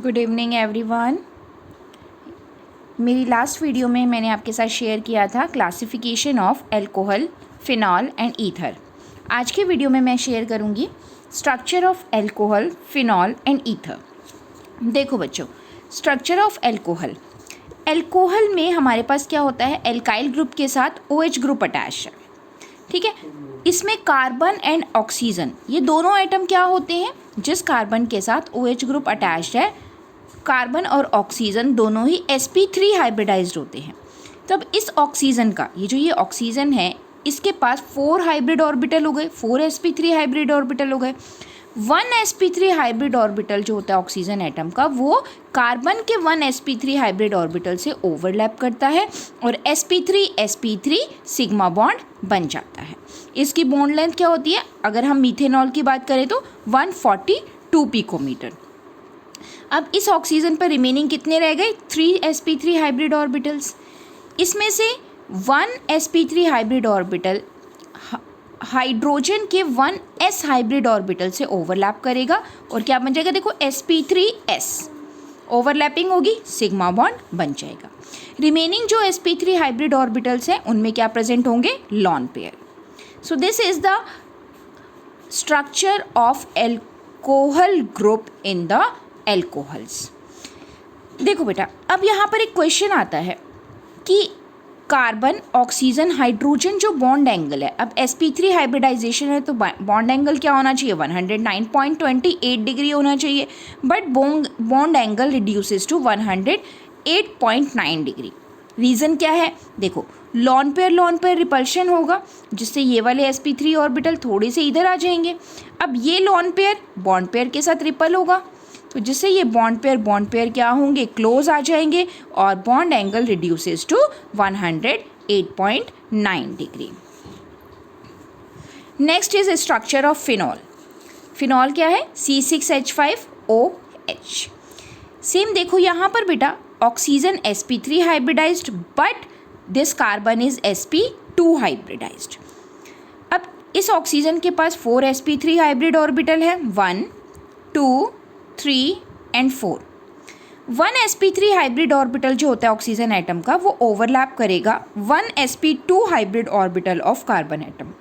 Good evening everyone. मेरी last video में मैंने आपके साथ शेयर किया था classification of alcohol, phenol and ether. आज के वीडियो में मैं शेयर करूंगी structure of alcohol, phenol and ether. देखो बच्चों, स्ट्रक्चर ऑफ अल्कोहल। अल्कोहल में हमारे पास क्या होता है, एल्काइल ग्रुप के साथ OH ग्रुप अटैच है, ठीक है। इसमें कार्बन एंड ऑक्सीजन, ये दोनों एटम क्या होते हैं, जिस कार्बन के साथ OH ग्रुप अटैच्ड है, कार्बन और ऑक्सीजन दोनों ही sp3 हाइब्रिडाइज्ड होते हैं। तब इस ऑक्सीजन का, ये ऑक्सीजन है, इसके पास 4 हाइब्रिड ऑर्बिटल हो गए, 4 sp3 हाइब्रिड ऑर्बिटल हो गए। 1 sp3 हाइब्रिड ऑर्बिटल जो होता है ऑक्सीजन एटम का, वो कार्बन के 1 sp3 हाइब्रिड ऑर्बिटल से ओवरलैप करता है और sp3 सिग्मा बॉन्ड बन जाता है। इसकी बॉन्ड लेंथ क्या होती है, अगर हम मीथेनॉल की बात करें तो 142 पिकोमीटर। अब इस ऑक्सीजन पर रिमेनिंग कितने रह गए, 3 sp3 हाइब्रिड ऑर्बिटल्स। इसमें से 1 sp3 हाइब्रिड ऑर्बिटल हाइड्रोजन के 1s हाइब्रिड ऑर्बिटल से ओवरलैप करेगा और क्या बन जाएगा, देखो sp3s, ओवरलैपिंग होगी, सिग्मा बॉन्ड बन जाएगा। रिमेनिंग जो sp3 हाइब्रिड ऑर्बिटल्स हैं उनमें क्या प्रेजेंट होंगे, lone pair. So this is the structure of alcohol group in the alcohols. देखो बेटा, अब यहाँ पर एक क्वेश्चन आता है कि कार्बन, ऑक्सीजन, हाइड्रोजन जो बॉन्ड एंगल है, अब sp3 हाइब्रिडाइजेशन है तो बॉन्ड एंगल क्या होना चाहिए, 109.28 डिग्री होना चाहिए, but bond angle reduces to 108.9 degree. Reason क्या है, देखो लॉन पेयर रिपल्शन होगा, जिससे ये वाले sp3 ऑर्बिटल थोड़े से इधर आ जाएंगे। अब ये लॉन पेयर बॉन्ड पेयर के साथ रिपल होगा, तो जिससे ये बॉन्ड पेयर क्या होंगे, क्लोज आ जाएंगे और bond angle reduces to 108.9 degree. Next is structure of phenol. Phenol क्या है, C6H5OH। सेम देखो यहाँ पर बेटा, oxygen sp3 hybridised, but this carbon is sp2 hybridised. अब इस ऑक्सीजन के पास 4 sp3 हाइब्रिड ऑर्बिटल है, 1, 2, 3 एंड 4। 1 sp3 हाइब्रिड ऑर्बिटल जो होता है ऑक्सीजन एटम का, वो ओवरलैप करेगा 1 sp2 hybrid orbital of carbon atom.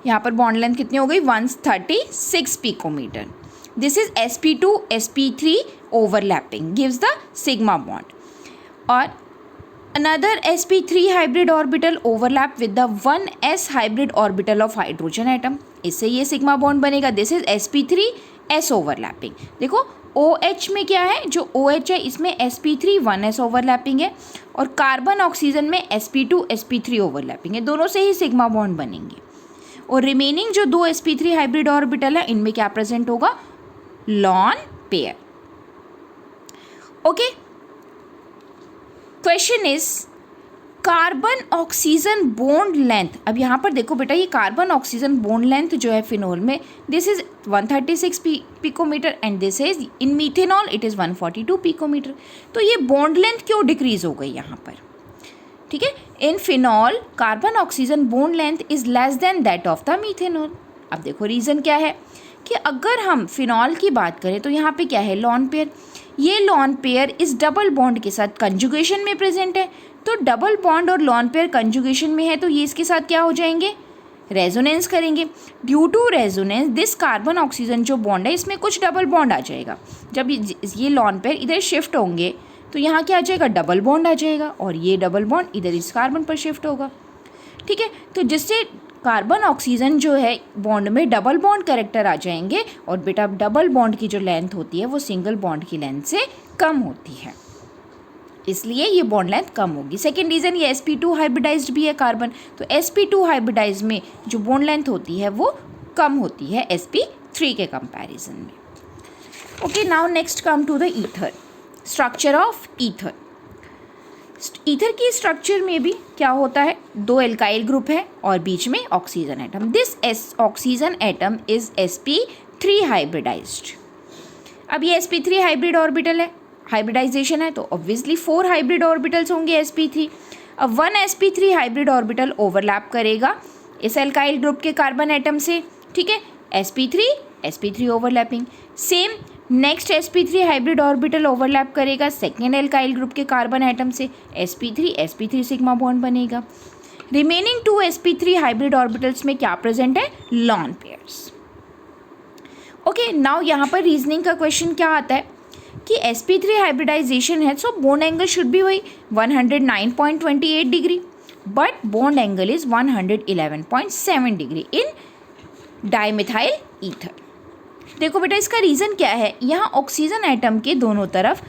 यहाँ पर बॉन्ड लेंथ कितनी हो गई, 136 picometer. This is sp2 sp3 overlapping gives the sigma bond. और another sp3 hybrid orbital overlap with the 1s hybrid orbital of hydrogen atom, इससे ये sigma bond बनेगा। This is sp3s overlapping. देखो OH में क्या है, जो OH है इसमें sp3 1s ओवरलैपिंग है और कार्बन ऑक्सीजन में sp2 sp3 ओवरलैपिंग है, दोनों से ही सिग्मा बॉन्ड बनेंगे। और रिमेनिंग जो 2 sp3 हाइब्रिड ऑर्बिटल है, इनमें क्या प्रेजेंट होगा, lone pair. Okay, question is carbon oxygen bond length. अब यहाँ पर देखो बेटा, ये कार्बन ऑक्सीजन बॉन्ड लेंथ जो है फिनोल में, this is 136 picometre and this is in methanol it is 142 picometre. तो ये बॉन्ड लेंथ क्यों डिक्रीज हो गई यहाँ पर, ठीक है। इन phenol carbon oxygen bond length is less than that of the methanol. अब देखो रीज़न क्या है कि अगर हम फिनॉल की बात करें तो यहाँ पे क्या है, लॉन पेयर। ये लॉन पेयर इस डबल बॉन्ड के साथ कंजुगेशन में प्रेजेंट है, तो डबल बॉन्ड और लॉन पेयर कंजुगेशन में है तो ये इसके साथ क्या हो जाएंगे, रेजोनेंस करेंगे। Due to resonance this carbon oxygen जो बॉन्ड है इसमें कुछ डबल बॉन्ड आ जाएगा। जब ये लॉन पेयर इधर शिफ्ट होंगे तो यहाँ क्या आ जाएगा, डबल बॉन्ड आ जाएगा और ये डबल बॉन्ड इधर इस कार्बन पर शिफ्ट होगा, ठीक है। तो जिससे कार्बन ऑक्सीजन जो है बॉन्ड में डबल बॉन्ड कैरेक्टर आ जाएंगे और बेटा डबल बॉन्ड की जो लेंथ होती है वो सिंगल बॉन्ड की लेंथ से कम होती है, इसलिए ये बॉन्ड लेंथ कम होगी। सेकेंड रीज़न, ये sp2 हाइब्रिडाइज्ड भी है कार्बन, तो sp2 हाइब्रिडाइज में जो बॉन्ड लेंथ होती है वो कम होती है sp3 के कंपैरिजन में। Okay, now next come to the ether. Structure of ether. Ether की स्ट्रक्चर में भी क्या होता है, 2 एल्काइल ग्रुप है और बीच में oxygen atom. This oxygen atom is sp3 hybridised. अब ये sp3 हाइब्रिड ऑर्बिटल है, हाइब्रिडाइजेशन है, तो ऑब्वियसली 4 हाइब्रिड ऑर्बिटल्स होंगे sp3। अब 1 sp3 हाइब्रिड ऑर्बिटल ओवरलैप करेगा इस एल्काइल ग्रुप के कार्बन एटम से, ठीक है, sp3 overlapping. Same next sp3 hybrid orbital overlap करेगा सेकेंड एल्काइल ग्रुप के कार्बन एटम से, sp3 सिग्मा बॉन्ड बनेगा। रिमेनिंग 2 sp3 हाइब्रिड ऑर्बिटल्स में क्या प्रेजेंट है, लॉन पेयर्स। ओके, नाउ यहाँ पर रीजनिंग का क्वेश्चन क्या आता है कि sp3 हाइब्रिडाइजेशन है, so bond angle should be वही 109.28 degree, but bond angle is 111.7 degree in dimethyl ether. देखो बेटा इसका रीज़न क्या है, यहाँ ऑक्सीजन एटम के दोनों तरफ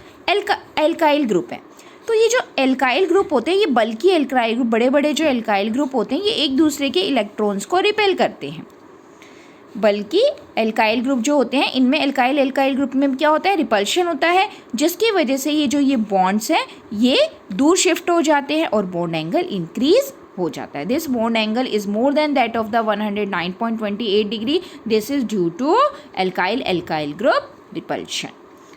एल्काइल ग्रुप है, तो ये जो एल्काइल ग्रुप होते हैं, ये बल्कि एल्काइल ग्रुप, बड़े बड़े जो एल्काइल ग्रुप होते हैं, ये एक दूसरे के इलेक्ट्रॉन्स को रिपेल करते हैं। बल्कि एल्काइल ग्रुप जो होते हैं, इनमें एल्काइल ग्रुप में क्या होता है, रिपल्शन होता है, जिसकी वजह से ये बॉन्ड्स हैं ये दूर शिफ्ट हो जाते हैं और बॉन्ड एंगल इंक्रीज हो जाता है। This bond angle is more than that of the 109.28 degree. This is due to alkyl group repulsion.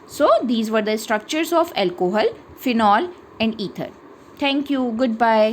So these were the structures of alcohol, phenol and ether. Thank you. Goodbye.